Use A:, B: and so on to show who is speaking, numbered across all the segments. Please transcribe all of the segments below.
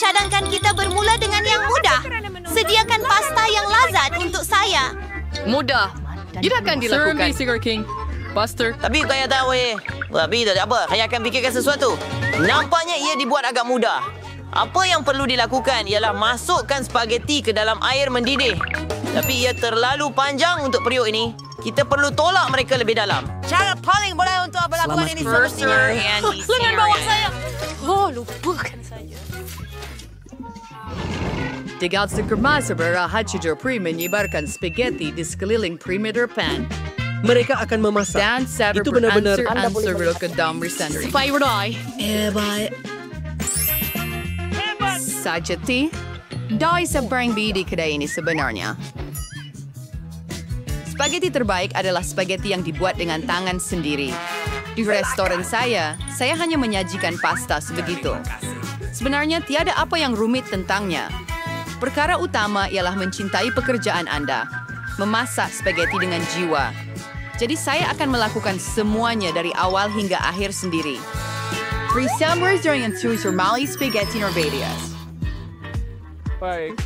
A: Cadangkan kita bermula dengan yang mudah. Sediakan pasta yang lazat untuk saya.
B: Mudah. Tidak akan dilakukan.
C: Sugar King. Buster.
D: Tapi kaya tahu Tapi tak ada apa. Saya akan fikirkan sesuatu. Nampaknya ia dibuat agak mudah. Apa yang perlu dilakukan ialah masukkan spageti ke dalam air mendidih. Tapi ia terlalu panjang untuk periuk ini. Kita perlu tolak mereka lebih dalam.
A: Cara paling boleh untuk melakukan ini semestinya.
B: Lengan bawah saya.
A: Oh, lupakan saja.
B: Tiga sekermasa berrahat Pri menyebarkan spaghetti di sekeliling perimeter pan.
E: Mereka akan memasak.
B: Dan sadar
E: Itu benar-benar
B: answer ke dalam sendiri.
E: baik.
B: Sajati, dahil sa brand B di kedai ini sebenarnya. Spaghetti terbaik adalah spaghetti yang dibuat dengan tangan sendiri. Di restoran saya hanya menyajikan pasta sebegitu. Sebenarnya tiada apa yang rumit tentangnya. Perkara utama ialah mencintai pekerjaan Anda. Memasak spaghetti dengan jiwa. Jadi saya akan melakukan semuanya dari awal hingga akhir sendiri. Resemblers dengan sus normali spaghetti Norvedias.
C: Baik.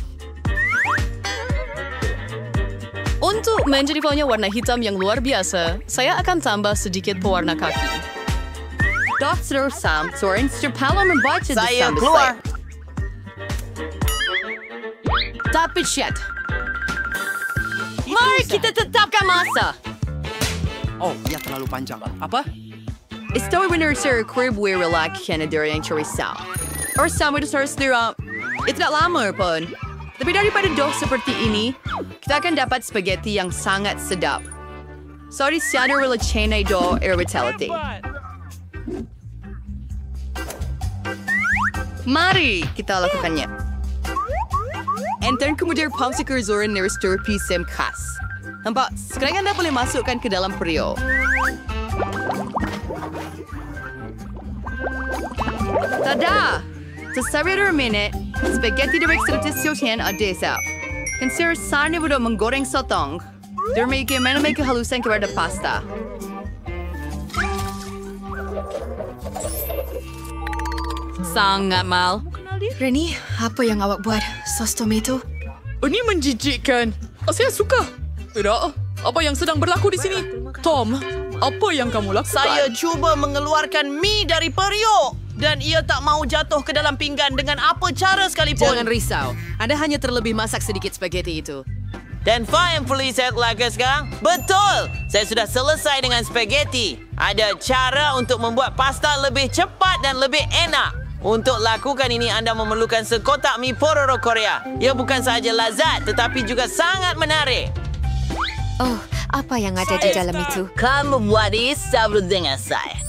B: Untuk menjadikannya warna hitam yang luar biasa, saya akan tambah sedikit pewarna kaki. Dr. Sam, Soren Strapalo membaca
D: Saya keluar.
B: Tapi shit. Mari kita tetapkan masa.
E: Oh, ia terlalu panjang. Apa?
B: Estoy benar-benar kurib relax Canada yang cerisau. Or sama itu sendiri. Itu tak lama pun. Tapi daripada doh seperti ini, kita akan dapat spaghetti yang sangat sedap. Sorry, siya rela chenay do irritability. Mari kita lakukannya. Enter kemudian popsicle zoran dari stir pisem khas. Nampak, sekarang Anda boleh masukkan ke dalam periuk. Tada! Sa 1 minute, spaghetti direct sa tisyotian o desa. Consider sana mo menggoreng sotong. May kehalusan kepada pasta. Sangat mal.
A: Reni, apa yang awak buat? Sos tomato?
C: Ini menjijikkan. Saya suka. Tidak. Apa yang sedang berlaku di sini? Tom, apa yang kamu lakukan?
D: Saya cuba mengeluarkan mie dari periuk. Dan ia tak mau jatuh ke dalam pinggan dengan apa cara sekalipun.
B: Jangan risau. Anda hanya terlebih masak sedikit spaghetti itu.
D: Dan fine police saya lakukan sekarang? Betul! Saya sudah selesai dengan spaghetti. Ada cara untuk membuat pasta lebih cepat dan lebih enak. Untuk lakukan ini, anda memerlukan sekotak mie pororo Korea. Ia bukan sahaja lazat, tetapi juga sangat menarik.
A: Oh, apa yang ada di dalam itu?
F: Kamu buat ini sama dengan saya.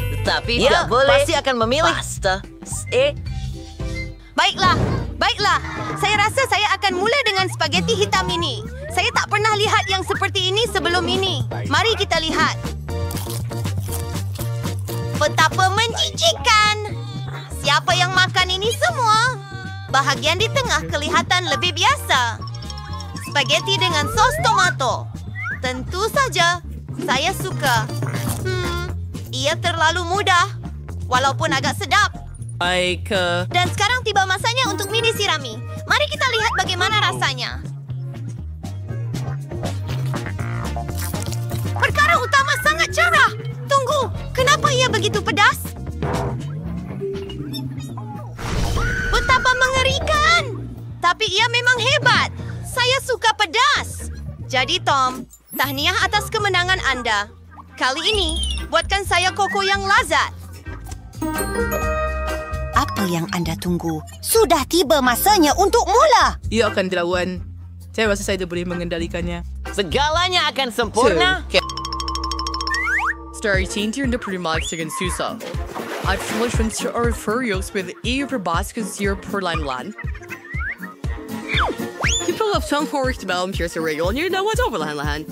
F: Tetapi
D: Ya,
F: tidak boleh
D: pasti akan memilih.
F: pasta.
A: Baiklah. Saya rasa saya akan mula dengan spaghetti hitam ini. Saya tak pernah lihat yang seperti ini sebelum ini. Mari kita lihat. Betapa menjijikkan. Siapa yang makan ini semua? Bahagian di tengah kelihatan lebih biasa. Spaghetti dengan sos tomato. Tentu saja, saya suka. Ia terlalu mudah, walaupun agak sedap.
C: Baik.
A: Dan sekarang tiba masanya untuk mie disirami. Mari kita lihat bagaimana rasanya. Perkara utama sangat cerah. Tunggu, kenapa ia begitu pedas? Betapa mengerikan. Tapi ia memang hebat. Saya suka pedas. Jadi Tom, tahniah atas kemenangan Anda. Kali ini, buatkan saya koko yang lazat. Apa yang Anda tunggu? Sudah tiba masanya untuk mula.
C: Ia akan dilawan. Saya rasa saya boleh mengendalikannya.
D: Segalanya akan sempurna.
B: Story tinter na primax dengan susah. At solution to our furious with e-verbascus your per line land. People have some forest melon here sa regal niyo na what's over lahan.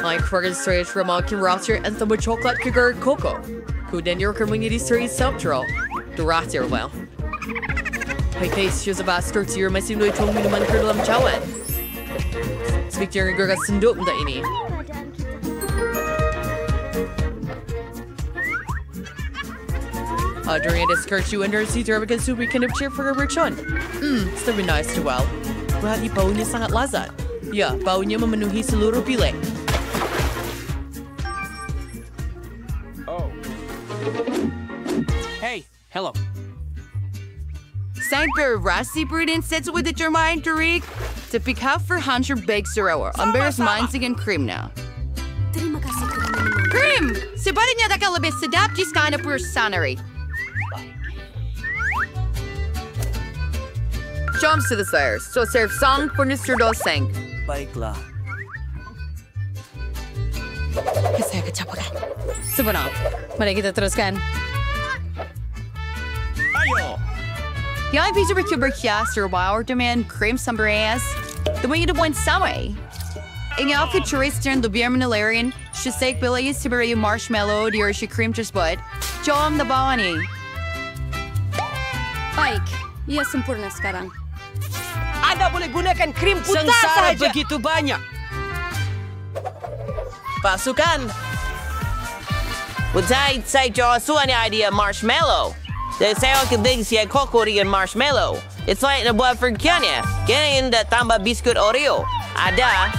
B: My crooked straight from a roster and some chocolate sugar cocoa. Who then your community series self-draw. The roster well. Hey, case she's a bastard to your messing with Tong Minuman Kurlam Chawan. Speak to your girl sundok na ini.
C: During a discursu under si Derbigan Subi kind of cheer for a merchant. It's very nice to well. Berarti baunya sangat lazat. Ya, baunya memenuhi seluruh bilik.
E: Hey, hello.
B: Zijn berasi Bruden sets with the German Tarik? Tapi kau verhanser bag surawa. Amberes mansing and cream na. Cream! Sebaliknya tak lebih sedap jika anda bersanari. Jom selesai. So serve sang furniture doseng.
E: Baiklah.
B: Saya kecapakan. Sebenar. Mari kita teruskan.
E: Ayo.
B: Yang bisa berkias terbawa dengan krim sambaras. Demi itu pun sama. Ingat aku turis dan lebih menelarian. Sesek beli sebagai marshmallow di orsi krim tersebut. Jom the bawah ni.
G: Baik, ia sempurna sekarang.
E: Anda boleh gunakan krim putar
C: Sengsara
E: saja.
C: begitu banyak.
D: Pasukan. Saya jual suanya idea marshmallow. Dan saya akan beli siap koko dengan marshmallow. It's like nak buat vergiannya. Kena dah tambah biskut Oreo. Ada.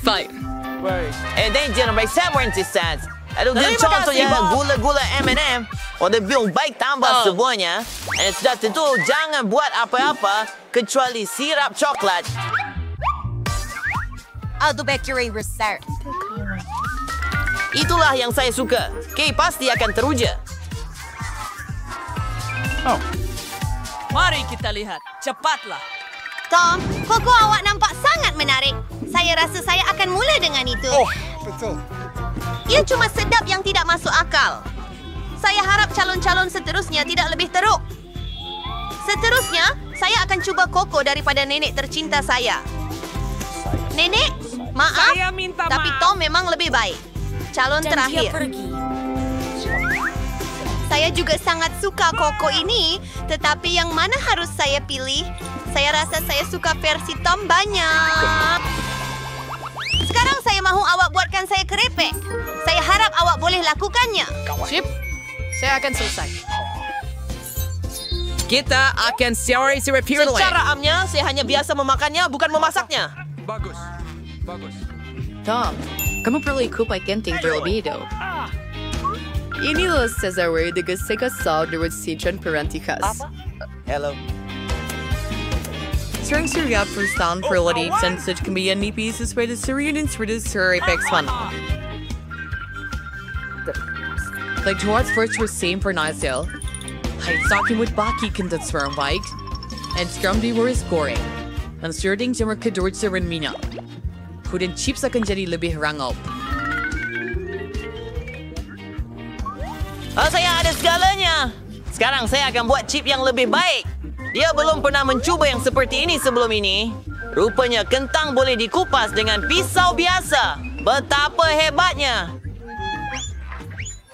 C: Baik.
D: And then jangan bersama resistance. Aduh, dia contohnya gula-gula M&M. Orang biung baik tambah semuanya. And sudah tentu jangan buat apa-apa kecuali sirap coklat.
A: Aldo Bakery Research.
D: Itulah yang saya suka. Kay pasti akan teruja.
C: Mari kita lihat. Cepatlah.
A: Tom, koko awak nampak sangat menarik. Saya rasa saya akan mula dengan itu.
E: Betul.
A: Ia cuma sedap yang tidak masuk akal. Saya harap calon-calon seterusnya tidak lebih teruk. Seterusnya, saya akan cuba koko daripada nenek tercinta saya. Nenek, maaf, tapi Tom memang lebih baik. Calon terakhir. Saya juga sangat suka koko ini, tetapi yang mana harus saya pilih? Saya rasa saya suka versi Tom banyak. Sekarang saya mahu awak buatkan saya kerepek. Saya harap awak boleh lakukannya.
C: Chip, saya akan selesai. Kita akan siari si repeatedly.
D: Secara amnya, saya hanya biasa memakannya, bukan memasaknya.
E: Bagus.
B: Tom, kamu perlu ikupai genting terlebih dahulu. Inilah Cesare de Gasol de Rosijan Peranticas.
D: Hello.
C: Sering surya perusahaan perladi dan kembian nipis sesuai dengan Syrian dan Syrian mana. Like George first was same for Nigel. Hai sakin with baki kindat sperm bike. And scrum di waris goreng. Dan surding jammer kedort serin minyak. Kudin chips akan jadi lebih rangop.
D: Saya ada segalanya. Sekarang saya akan buat chip yang lebih baik. Dia belum pernah mencuba yang seperti ini sebelum ini. Rupanya kentang boleh dikupas dengan pisau biasa. Betapa hebatnya.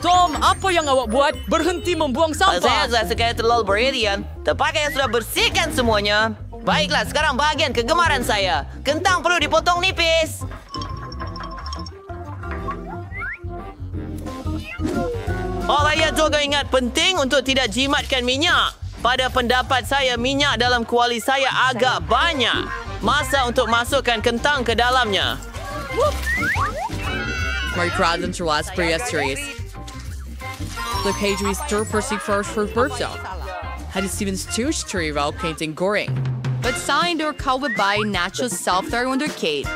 C: Tom, apa yang awak buat? Berhenti membuang
D: Saya
C: sampah.
D: rasa sekali terlalu berharian. Terpakai sudah bersihkan semuanya. Baiklah, sekarang bahagian kegemaran saya. Kentang perlu dipotong nipis. Saya juga ingat penting untuk tidak jimatkan minyak. Pada pendapat saya, minyak dalam kuali saya agak banyak. Masa untuk masukkan kentang ke dalamnya.
C: Mari Pradan terlas periastris. Look, stir persik first for birthday. Had Steven Stoosh tree route painting goreng.
B: But signed or kawit by natural self-there under Kate.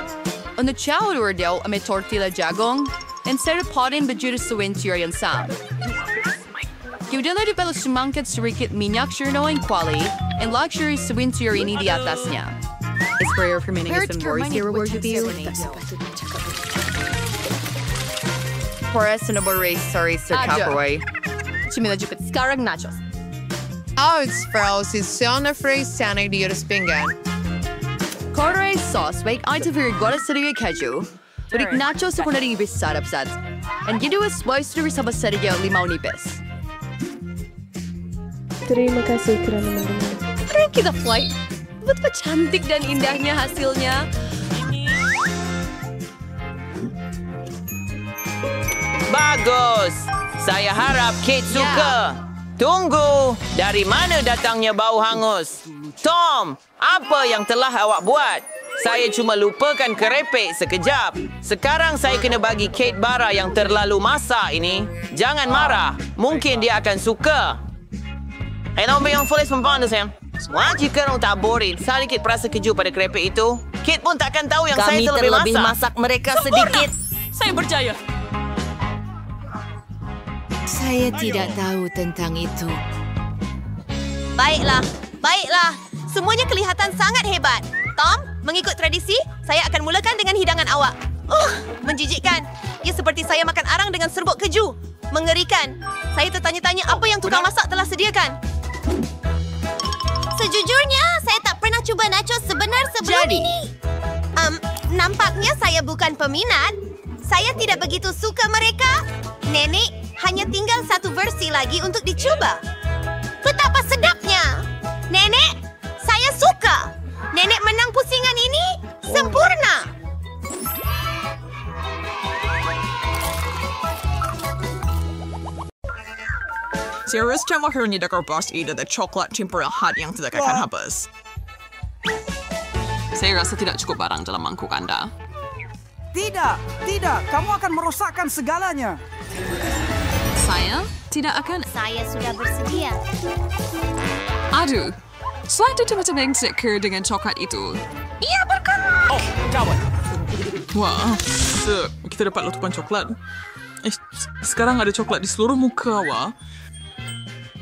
B: On the chow or deal a tortilla jagong, instead of potting bejuda suwintier and sam. Kiudala di pelo sumangkat surikit minyak shurno and quali, and luxury suwintier ini di atasnya. It's prayer for many and worries here reward to you. Forest and race, sorry, Sir Capoy. Chimila jupit skarag nachos.
H: Outs Frau si Siona Frey Sana di Pinggan.
B: Corduroy sauce, wake I to very goddess city keju. But it nachos sa kuna ibis sarap sad. And you do a spice to resaba sa limau nipis.
G: Terima kasih kerana mendengar.
B: Keren kita flight. Betapa cantik dan indahnya hasilnya.
D: Bagus. Saya harap Kate suka. Tunggu. Dari mana datangnya bau hangus? Tom, apa yang telah awak buat? Saya cuma lupakan kerepek sekejap. Sekarang saya kena bagi Kate bara yang terlalu masak ini. Jangan marah. Mungkin dia akan suka. Nombor yang full membantu saya. Jika orang taburin sedikit perasa keju pada kerepek itu, Kate pun takkan tahu yang saya terlebih masak
F: mereka sedikit.
C: Saya berjaya.
I: Saya tidak tahu tentang itu.
A: Baiklah. Semuanya kelihatan sangat hebat. Tom, mengikut tradisi, saya akan mulakan dengan hidangan awak. Menjijikkan. Ia seperti saya makan arang dengan serbuk keju. Mengerikan. Saya tertanya-tanya apa yang tukang masak telah sediakan. Sejujurnya, saya tak pernah cuba nachos sebenar sebelum ini. Nampaknya saya bukan peminat. Saya tidak begitu suka mereka. Nenek, hanya tinggal satu versi lagi untuk dicoba. Betapa sedapnya. Nenek, saya suka. Nenek menang pusingan ini sempurna.
J: Seharusnya mahirnya dekor bos ide the coklat temperahat yang tidak akan habis. Saya rasa tidak cukup barang dalam mangkuk Anda.
E: Tidak. Kamu akan merosakkan segalanya.
J: Saya tidak akan...
A: Saya sudah bersedia.
J: Aduh, saya tidak macam yang seker dengan coklat itu.
A: Ia bergerak.
E: Oh, jawab.
J: Wah, kita dapat letupan coklat. Sekarang ada coklat di seluruh muka awak.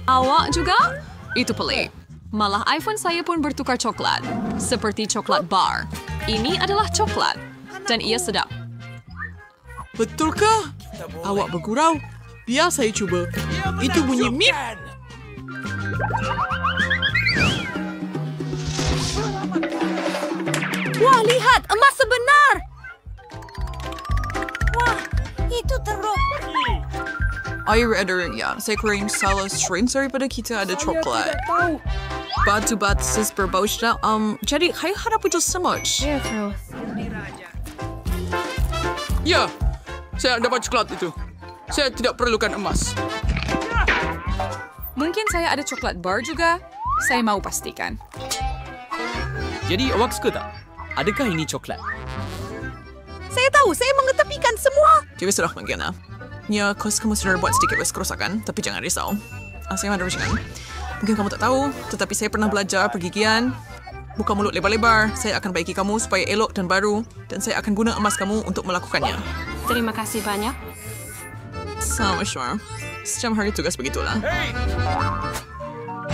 K: Awak juga? Itu pelik. Malah iPhone saya pun bertukar coklat. Seperti coklat bar. Ini adalah coklat. Dan ia sedap.
J: Betulkah? Awak bergurau. Biar saya cuba. Itu bunyi mip.
A: Wah, lihat. Emas sebenar. Wah, itu teruk.
J: Air ya. Saya kurang salah strain daripada kita ada coklat. Batu-batu berbau sedap. Jadi, saya harap itu semut. Ya, saya dapat coklat itu. Saya tidak perlukan emas.
K: Mungkin saya ada coklat bar juga. Saya mau pastikan.
E: Jadi awak suka tak? Adakah ini coklat?
A: Saya tahu, saya mengetepikan semua.
J: Jadi sudah bagaimana? Ya, kamu sudah buat sedikit kerusakan, tapi jangan risau. Saya ada rencana. Mungkin kamu tak tahu, tetapi saya pernah belajar pergigian. Buka mulut lebar-lebar, saya akan baiki kamu supaya elok dan baru. Dan saya akan guna emas kamu untuk melakukannya.
G: Terima kasih banyak.
J: Sama sure. Sejam hari tugas begitulah.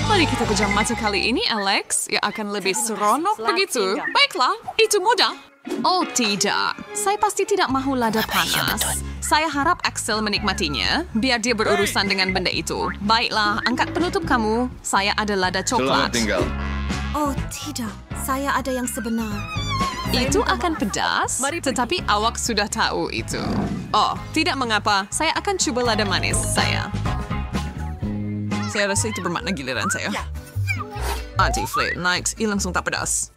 K: Mari kita pejam mata kali ini, Alex. Ya akan lebih seronok begitu. Baiklah, itu mudah. Oh tidak, saya pasti tidak mahu lada panas. Saya harap Axel menikmatinya, biar dia berurusan dengan benda itu. Baiklah, angkat penutup kamu. Saya ada lada coklat.
L: Selamat tinggal.
A: Oh tidak, saya ada yang sebenar.
K: Itu akan pedas, tetapi awak sudah tahu itu. Oh, tidak mengapa. Saya akan cuba lada manis saya.
J: Saya rasa itu bermakna giliran saya. Anti-flake night, ia langsung tak pedas.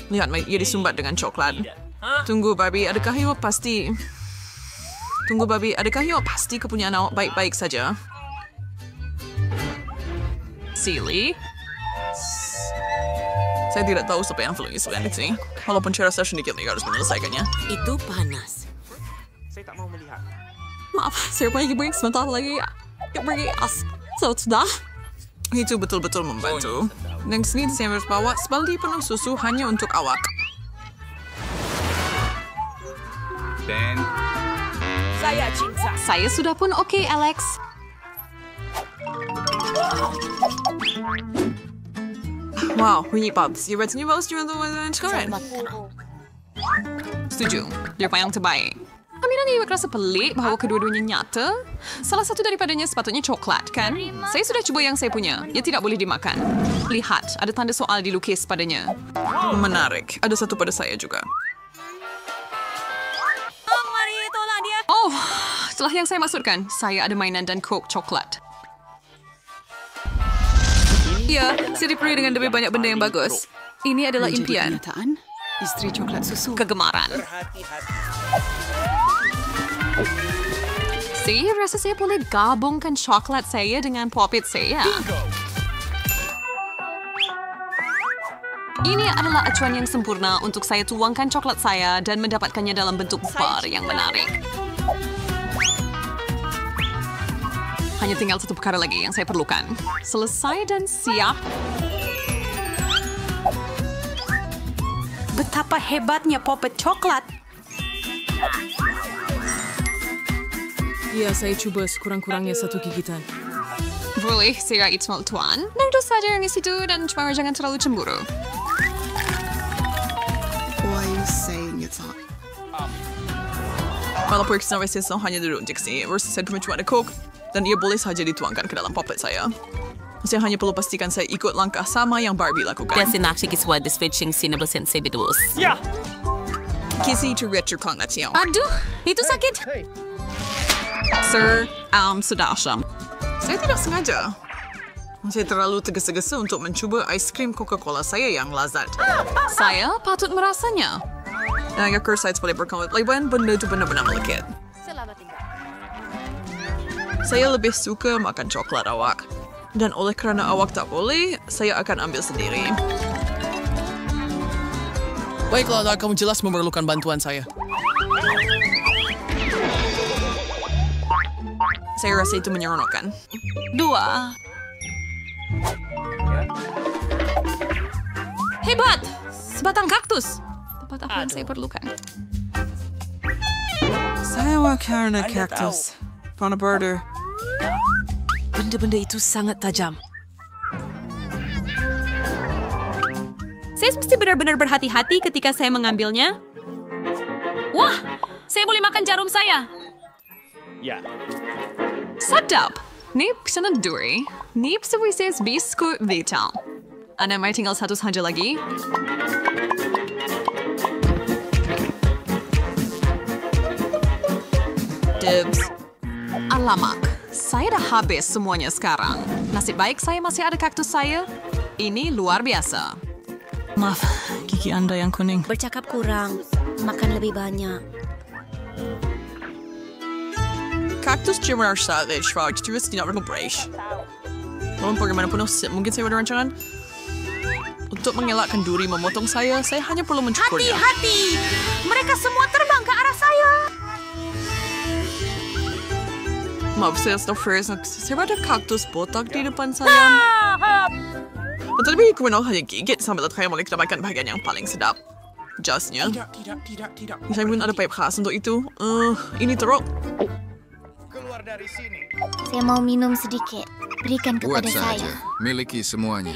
J: Lihat, ia disumbat dengan coklat. Tunggu, Barbie, adakah ia pasti... Tunggu, Barbie, adakah ia pasti kepunyaan awak baik-baik saja?
K: Silly.
J: Saya tidak tahu siapa yang perlu selanjutnya. Walaupun saya rasa sedikit lagi harus menyelesaikannya.
F: Itu panas.
E: Saya tak mau melihat.
K: Maaf, saya pergi break sebentar lagi. Pergi sudah.
J: Itu betul-betul membantu. Dan sini saya harus bawa sebaldi penuh susu hanya untuk awak.
L: Dan
E: Saya cinta.
K: Saya sudah pun oke, Alex.
J: Wow, bunyi Bobs. Ia rasanya bagus juga untuk sekarang.
K: Setuju. Dia yang terbaik. Kami nanti rasa pelik bahawa kedua-duanya nyata. Salah satu daripadanya sepatutnya coklat, kan? Saya sudah cuba yang saya punya. Ia tidak boleh dimakan. Lihat, ada tanda soal dilukis padanya.
J: Menarik. Ada satu pada saya juga.
K: Oh, itulah yang saya maksudkan. Saya ada mainan dan coke coklat. Ya, saya diberi dengan lebih banyak benda yang bagus. Ini adalah impian.
I: Istri coklat susu.
K: Kegemaran. Rasa saya boleh gabungkan coklat saya dengan Pop-It saya. Ini adalah acuan yang sempurna untuk saya tuangkan coklat saya dan mendapatkannya dalam bentuk bar yang menarik. Hanya tinggal satu perkara lagi yang saya perlukan. Selesai dan siap.
M: Betapa hebatnya Pop-It coklat.
J: Ya, saya cuba sekurang-kurangnya 1 gigitan.
K: Boleh, saya Itmal Tuan. Nerdos saja yang di situ dan cuma jangan terlalu cemburu.
J: Why are you saying it's hot? Kalau pergi sampai saya hanya duduk di sini, versus saya cuma ada Coke dan ia boleh saja dituangkan ke dalam Pop-It saya. Saya hanya perlu pastikan saya ikut langkah sama yang Barbie lakukan.
F: Kasi nakikiswa dispatching sinabasin sa bidus.
J: Ya! Kisi to retro kognition.
K: Aduh, itu sakit.
J: Sir, sudah asyam. Saya tidak sengaja. Saya terlalu tergesa-gesa untuk mencuba aiskrim Coca-Cola saya yang lazat.
K: Saya patut merasanya.
J: Yang saya boleh berkomentar lain benda itu benar-benar melekit. Saya lebih suka makan coklat awak. Dan oleh kerana awak tak boleh, saya akan ambil sendiri.
E: Baiklah, kamu jelas memerlukan bantuan saya.
J: Saya rasa itu menyeronokkan.
K: 2. Hebat! Sebatang kaktus. Tempat apa yang saya perlukan?
J: Saya karena kaktus. Pana birder.
M: Benda-benda itu sangat tajam.
K: Saya mesti benar-benar berhati-hati ketika saya mengambilnya. Wah, saya boleh makan jarum saya.
L: Ya.
K: Sedap. Ni pesanan duri. Ni pesanan biskut vital. Anda may tinggal satu saja lagi. Dibs. Alamak. Saya dah habis semuanya sekarang. Nasib baik saya masih ada kaktus saya. Ini luar biasa.
J: Maaf, gigi Anda yang kuning.
M: Bercakap kurang. Makan lebih banyak.
J: Kaktus cuma savage, Frog. Terus tidak berkompres. Namun bagaimanapun, mungkin saya ada rancangan. Untuk mengelakkan duri memotong saya hanya perlu mencukurnya.
M: Hati-hati! Mereka semua terbang ke arah saya.
J: Maaf, saya ada kaktus botak di depan saya. Tetapi kemenal hanya gigit sambil saya boleh dapatkan bahagian yang paling sedap. Justnya.
L: Tidak.
J: Saya pun ada pipe khas untuk itu. Ini teruk.
L: Keluar dari sini.
N: Saya mau minum sedikit. Berikan kepada
O: Buat
N: saya.
O: saja. Miliki semuanya.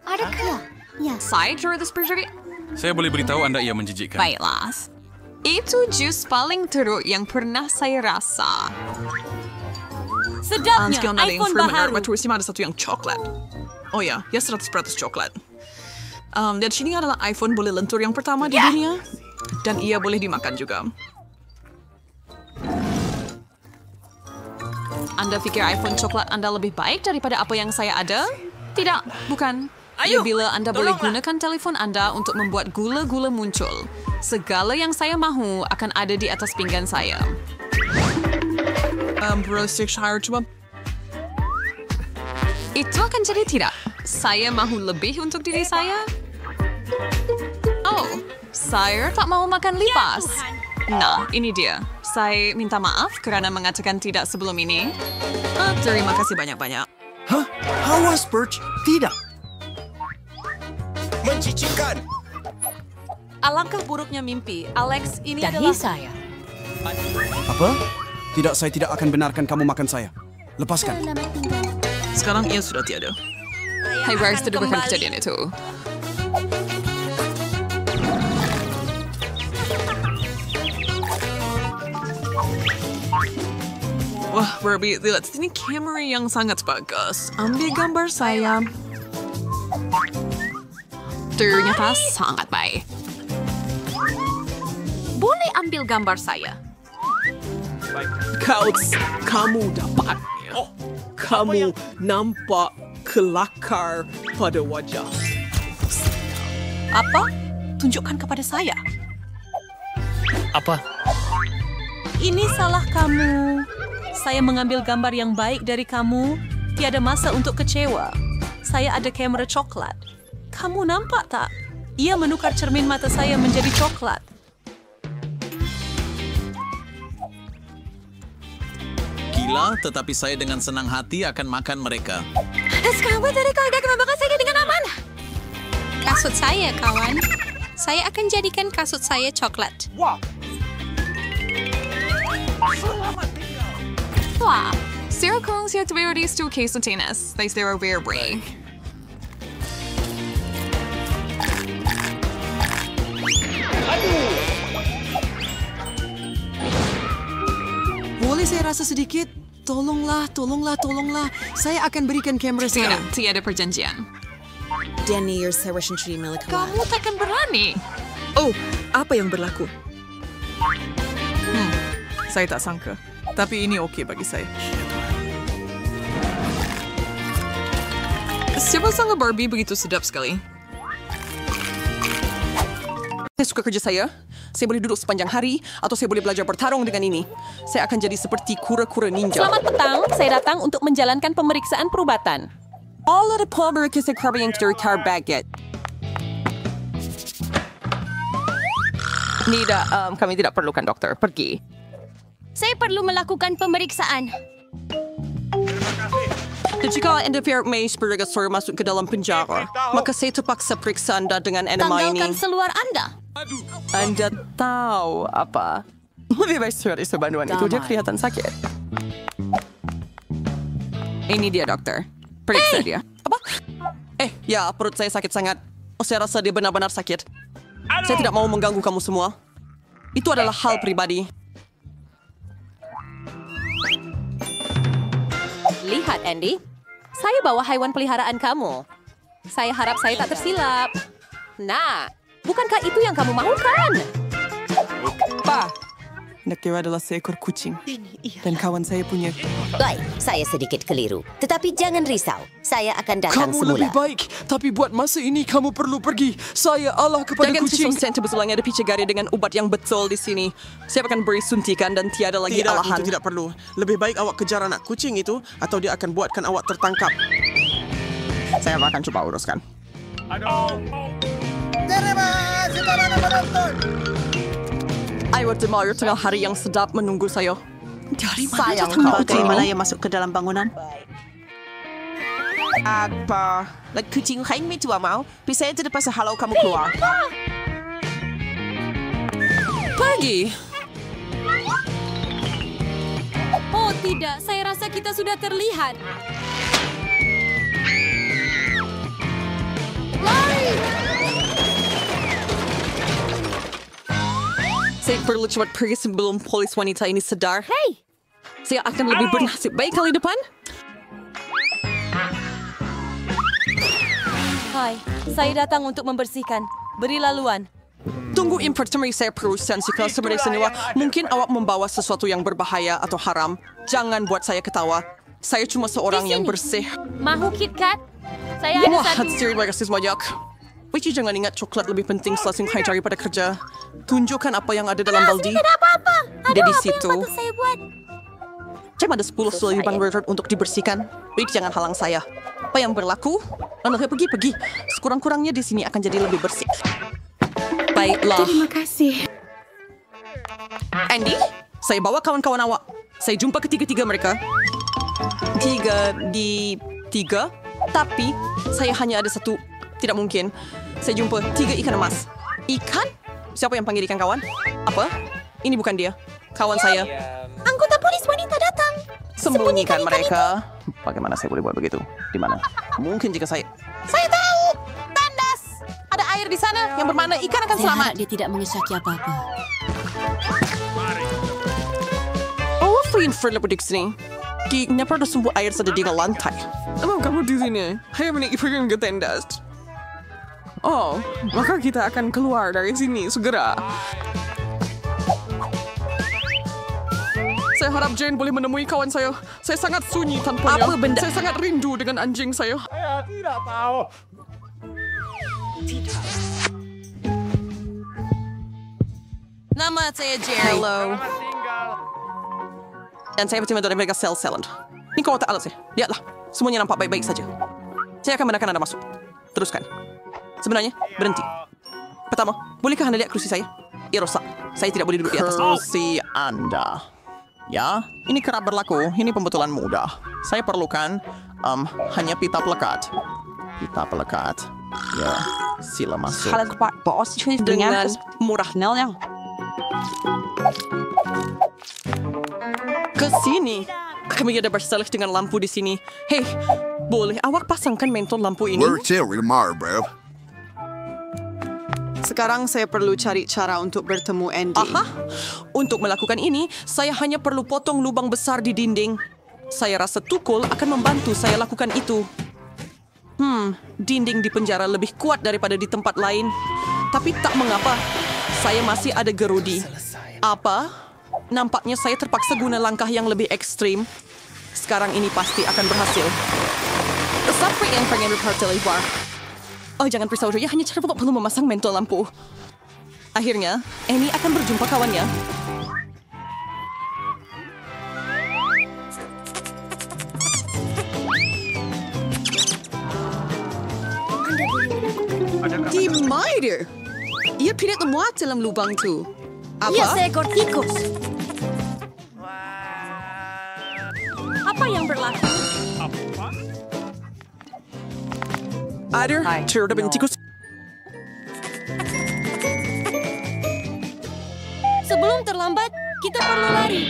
N: Adakah? Ya.
K: Saya curi seperti.
L: Saya boleh beritahu Anda ia menjijikkan.
K: Baiklah. Itu jus paling teruk yang pernah saya rasa.
M: Sedapnya, iPhone baru.
J: Terus ada satu yang coklat. Oh ya, 100% coklat. Dan sini adalah iPhone boleh lentur yang pertama di dunia. Dan ia boleh dimakan juga.
K: Anda fikir iPhone coklat Anda lebih baik daripada apa yang saya ada? Tidak, bukan. Bila Anda boleh gunakan telefon Anda untuk membuat gula-gula muncul. Segala yang saya mahu akan ada di atas pinggan saya. Itu akan jadi tidak. Saya mahu lebih untuk diri saya. Oh, saya tak mau makan lipas. Nah, ini dia. Saya minta maaf kerana mengatakan tidak sebelum ini.
J: Terima kasih banyak-banyak.
P: Hah? Awas, Perch. Tidak.
Q: Mencicikan.
M: Alangkah buruknya mimpi. Alex, ini
I: Dahi
M: adalah...
I: saya.
P: Apa? Tidak, saya tidak akan benarkan kamu makan saya. Lepaskan.
J: Sekarang ia sudah tiada.
K: Hai, Bryce, terdugakan kejadian itu.
J: Wah, Barbie, lihat sini kamera yang sangat bagus. Ambil gambar saya.
K: Ternyata sangat baik.
M: Boleh ambil gambar saya?
R: Kamu dapatnya. Kamu nampak kelakar pada wajah.
M: Apa? Tunjukkan kepada saya.
Q: Apa?
M: Ini salah kamu. Saya mengambil gambar yang baik dari kamu. Tiada masa untuk kecewa. Saya ada kamera coklat. Kamu nampak tak? Ia menukar cermin mata saya menjadi coklat.
S: Gila, tetapi saya dengan senang hati akan makan mereka.
T: Sekarang dari keluarga kemampuan saya dengan aman. Kasut saya, kawan. Saya akan jadikan kasut saya coklat.
K: Wah. Sarah calls you to wear these two quesadillas. They are very brave.
J: Boleh saya rasa sedikit? Tolonglah. Saya akan berikan kamera saya.
K: Tiada perjanjian.
I: Danny, saya sendiri milik
K: kamu takkan berani.
J: Oh, apa yang berlaku? Saya tak sangka. Tapi ini okey bagi saya. Siapa sangka Barbie begitu sedap sekali? Saya suka kerja saya. Saya boleh duduk sepanjang hari atau saya boleh belajar bertarung dengan ini. Saya akan jadi seperti kura-kura ninja.
M: Selamat petang, saya datang untuk menjalankan pemeriksaan perubatan.
J: All the power kisah kerja yang terkar baget. Nida, kami tidak perlukan dokter. Pergi.
T: Saya perlu melakukan pemeriksaan.
J: Jika anda pihak Mace Bergasor masuk ke dalam penjara, maka saya terpaksa periksa anda dengan enema ini.
T: Tanggalkan seluar anda.
J: Anda tahu apa? Lebih baik surat isi bantuan itu, dia kelihatan sakit. Ini dia, dokter. Periksa dia. Apa? Ya, perut saya sakit sangat. Saya rasa dia benar-benar sakit. Saya tidak mau mengganggu kamu semua. Itu adalah hal pribadi.
M: Lihat, Andy. Saya bawa haiwan peliharaan kamu. Saya harap saya tak tersilap. Nah, bukankah itu yang kamu mahukan?
J: Pa, Nakira adalah seekor kucing. Dan kawan saya punya.
U: Baik, saya sedikit keliru. Tetapi jangan risau. Saya akan datang
R: Kamu
U: semula.
R: lebih baik. Tapi buat masa ini kamu perlu pergi. Saya Allah kepada kucing.
J: Jangan susah sebetulnya ada picagari dengan ubat yang betul di sini. Saya akan beri suntikan dan tiada lagi alahan.
V: Itu tidak perlu. Lebih baik awak kejar anak kucing itu atau dia akan buatkan awak tertangkap.
J: Saya akan coba uruskan.
V: Aduh.
W: Terima kasih para penonton.
J: Ayo Demar, tengah hari yang sedap menunggu saya. Dari mana
X: Sayang
J: datang
X: kau,
J: kucing
X: dari mana
J: ini?
X: yang masuk ke dalam bangunan?
J: Apa?
X: Kucing kain itu mau. Bisa terlepas halau kamu keluar.
J: Pergi.
T: Oh tidak, saya rasa kita sudah terlihat. Lari!
J: Saya perlu cepat pergi sebelum polis wanita ini sadar.
T: Hei!
J: Saya akan lebih bernasib baik kali depan.
M: Hai, saya datang untuk membersihkan. Beri laluan.
J: Tunggu impertemi saya perusahaan sekelas sebenarnya senyawa. Mungkin awak membawa sesuatu yang berbahaya atau haram. Jangan buat saya ketawa. Saya cuma seorang yang bersih.
T: Mahu KitKat? Saya ada
J: Wah,
T: satu.
J: terima kasih sebanyak. Wiji, jangan ingat coklat lebih penting setelah singkai daripada kerja. Tunjukkan apa yang ada dalam baldi.
T: Tidak ada apa-apa.
J: Ada di
T: apa
J: situ.
T: yang patut saya buat?
J: Cuma ada 10 selaiban reserve untuk dibersihkan. Wiji, jangan halang saya. Apa yang berlaku? Lalu pergi. Sekurang-kurangnya di sini akan jadi lebih bersih. Baiklah.
T: Terima kasih.
J: Andy, saya bawa kawan-kawan awak. Saya jumpa ketiga-tiga mereka. 3 di 3. Tapi saya hanya ada 1. Tidak mungkin. Saya jumpa 3 ikan emas. Ikan? Siapa yang panggil ikan kawan? Apa? Ini bukan dia. Kawan saya.
T: Anggota polis wanita datang.
J: Sembunyikan mereka. Bagaimana saya boleh buat begitu? Di mana? Mungkin jika saya...
M: Saya tahu! Tandas! Ada air di sana yang bermakna ikan akan
T: Saya
M: selamat.
T: harap dia tidak mengesaki apa-apa.
J: Oh, free for leopard sini. Kenapa ada sumber air sedang di lantai? Emang kamu di sini? Saya menikmati pergi ke tendas. Oh, maka kita akan keluar dari sini segera. Saya harap Jane boleh menemui kawan saya. Saya sangat sunyi tanpanya.
M: Apa benda?
J: Saya sangat rindu dengan anjing saya.
W: Saya tidak tahu.
M: Nama saya Jerry.
X: Hello. Dan saya berterima dari mereka sel-selan. Ini kau tak alas ya? Lihatlah, semuanya nampak baik-baik saja. Saya akan benarkan Anda masuk. Teruskan. Sebenarnya, berhenti. Pertama, bolehkah Anda lihat kerusi saya? Ia rosak. Saya tidak boleh duduk di atas.
V: Kerusi Anda. Ya, ini kerap berlaku. Ini pembetulan mudah. Saya perlukan hanya pita pelekat. Pita pelekat. Ya, sila masuk.
X: Hal bos dengan murah nelnya. Ke sini. Kami ada bersalah dengan lampu di sini. Hei, boleh awak pasangkan mentol lampu ini?
O: We're Terry tomorrow, bro.
X: Sekarang saya perlu cari cara untuk bertemu Andy. Aha, untuk melakukan ini, saya hanya perlu potong lubang besar di dinding. Saya rasa tukul akan membantu saya lakukan itu. Dinding di penjara lebih kuat daripada di tempat lain. Tapi tak mengapa, saya masih ada gerudi. Apa? Nampaknya saya terpaksa guna langkah yang lebih ekstrim. Sekarang ini pasti akan berhasil. Siapa yang pengen report telebar? Oh, jangan risau, ya hanya cara perlu memasang mentol lampu. Akhirnya, Annie akan berjumpa kawannya. Di mana dia? Ia tidak memuat dalam lubang itu. Apa?
N: Ia seekor tikus.
M: Apa yang berlaku?
X: Ada cerita tikus.
M: Sebelum terlambat, kita perlu lari.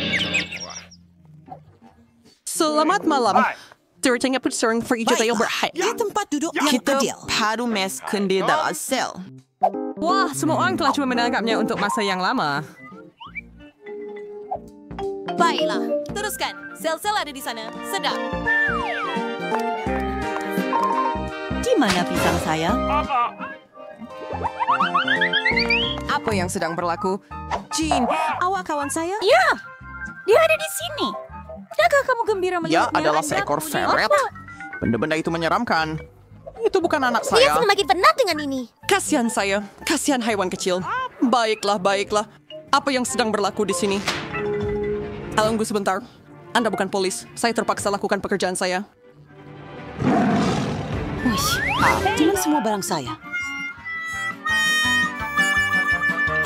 X: Selamat malam. Ceritanya pun sering pergi yang berhak.
F: Di tempat duduk yang adil. Kita padu mes kendi dalam sel.
K: Wah, semua orang telah cuba menangkapnya untuk masa yang lama.
M: Baiklah, teruskan. Sel-sel ada di sana. Sedap.
F: Di mana pisang saya?
B: Apa yang sedang berlaku?
F: Jean, awak kawan saya?
T: Ya, dia ada di sini. Tidakkah kamu gembira
V: Ya
T: melihatnya?
V: adalah seekor ferret. Benda-benda itu menyeramkan. Itu bukan anak saya.
N: Dia semakin penat dengan ini.
X: Kasihan saya. Kasihan haiwan kecil. Baiklah, baiklah. Apa yang sedang berlaku di sini? Tunggu sebentar. Anda bukan polis. Saya terpaksa lakukan pekerjaan saya.
F: Dengan semua barang saya.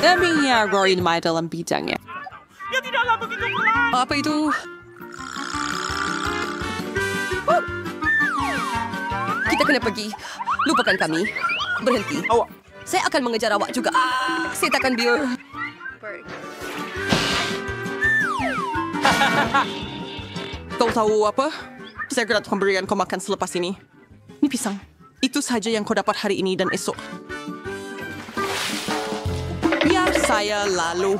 X: Deminya Roy Mai dalam bidangnya.
W: Ya tidaklah begitu pelan.
X: Apa itu? Kita kena pergi. Lupakan kami. Berhenti. Saya akan mengejar awak juga. Saya takkan biar. Kau tahu apa? Saya akan memberikan kau makan selepas ini. Ini pisang. Itu saja yang kau dapat hari ini dan esok. Biar saya lalu.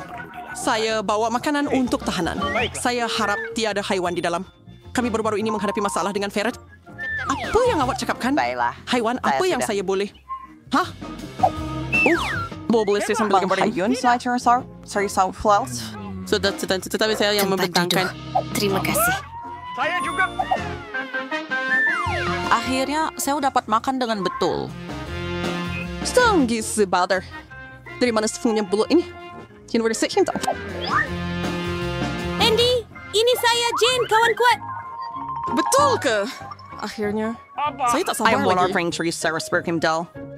X: Saya bawa makanan untuk tahanan. Saya harap tiada haiwan di dalam. Kami baru-baru ini menghadapi masalah dengan ferret. Apa yang awak cakapkan?
F: Baiklah.
X: Haiwan apa yang saya boleh? Hah? Boleh saya sambil gambar ini?
F: Hayun, saya flowers.
X: Sudah, tetapi saya yang membentangkan.
U: Terima kasih.
W: Saya juga.
F: Akhirnya, saya dapat makan dengan betul.
X: Stanggi sebader. Dari mana sepunya bulu ini? Jangan bersekian tau.
M: Andy, ini saya Jane, kawan kuat.
X: Betul ke? Akhirnya, saya tak sabar lagi.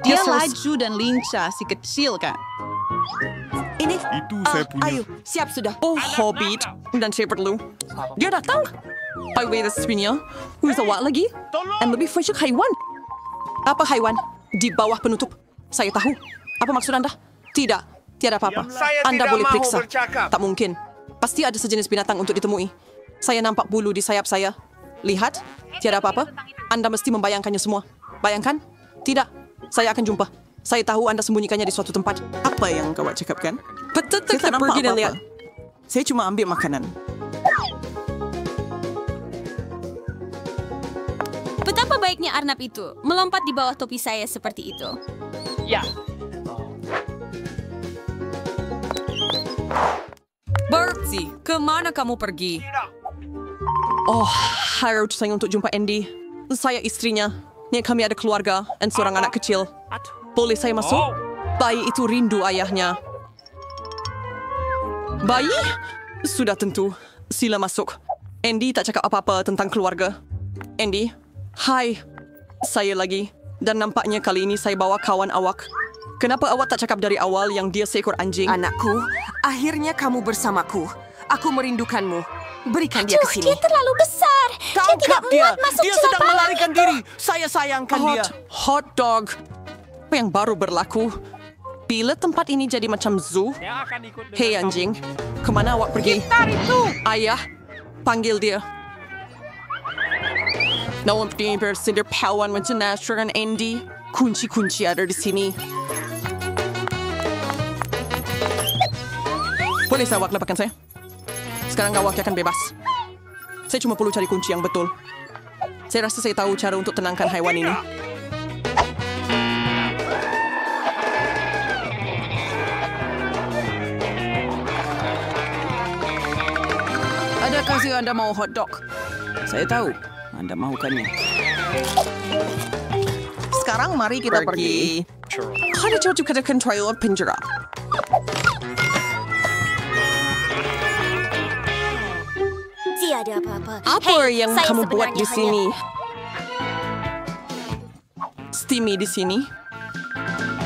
K: Dia laju dan lincah, si kecil kan?
X: Ini,
L: Itu saya punya.
X: ayo, siap sudah. Oh, Hobbit. Dan saya perlu. Dia datang. I weigh the spinya. Who's awak lagi? And lebih fresh haiwan. Apa haiwan? Di bawah penutup. Saya tahu. Apa maksud Anda? Tidak. Tiada apa-apa. Anda boleh periksa. Tak mungkin. Pasti ada sejenis binatang untuk ditemui. Saya nampak bulu di sayap saya. Lihat. Tiada apa-apa. Anda mesti membayangkannya semua. Bayangkan? Tidak. Saya akan jumpa. Saya tahu Anda sembunyikannya di suatu tempat. Apa yang kau cakapkan? Betul, kita pergi dan lihat. Saya cuma ambil makanan.
T: Betapa baiknya arnab itu melompat di bawah topi saya seperti itu.
W: Ya.
B: Bertie, kemana kamu pergi?
X: Oh, harus saya untuk jumpa Andy. Saya istrinya. Nih kami ada keluarga dan seorang anak kecil. Boleh saya masuk? Bayi itu rindu ayahnya. Bayi? Sudah tentu. Sila masuk. Andy tak cakap apa-apa tentang keluarga. Andy, hai. Saya lagi. Dan nampaknya kali ini saya bawa kawan awak. Kenapa awak tak cakap dari awal yang dia seekor anjing?
B: Anakku, akhirnya kamu bersamaku. Aku merindukanmu. Berikan dia ke sini.
N: Dia terlalu besar. Dia tidak muat masuk
X: Dia sedang melarikan diri. Saya sayangkan dia. Hot dog. Apa yang baru berlaku? Bila tempat ini jadi macam zoo? Hei anjing, kemana awak pergi? Ayah, panggil dia. Namun penting bersindir pawan menjenaskan Andy. Kunci-kunci ada di sini. Boleh saya awak lepaskan saya? Sekarang awak akan bebas. Saya cuma perlu cari kunci yang betul. Saya rasa saya tahu cara untuk tenangkan haiwan ini.
B: Adakah anda mau hotdog? Saya tahu Anda mahukannya.
X: Sekarang mari kita pergi. Ada jauh juga dekat toilet penjara.
N: Tiada apa-apa.
X: Apa yang kamu buat di sini? Steamy di sini.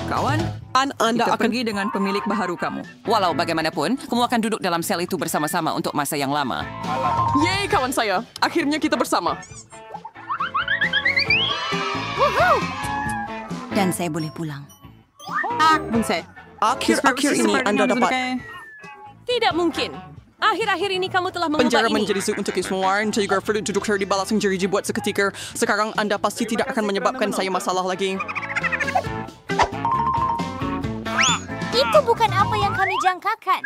B: Kawan,
X: Anda
B: kita
X: akan
B: pergi dengan pemilik baharu kamu. Walau bagaimanapun, kamu akan duduk dalam sel itu bersama-sama untuk masa yang lama.
X: Yeay kawan saya, akhirnya kita bersama.
C: Dan saya boleh pulang.
X: Akhir-akhir ini Anda dapat...
M: Tidak mungkin. Akhir-akhir ini kamu telah mengubah
X: penjara
M: ini.
X: menjadi zoom untuk semua. Saya juga perlu duduk di balas yang jeriji buat seketika. Sekarang Anda pasti tidak akan menyebabkan saya masalah lagi.
N: Itu bukan apa yang kami jangkakan.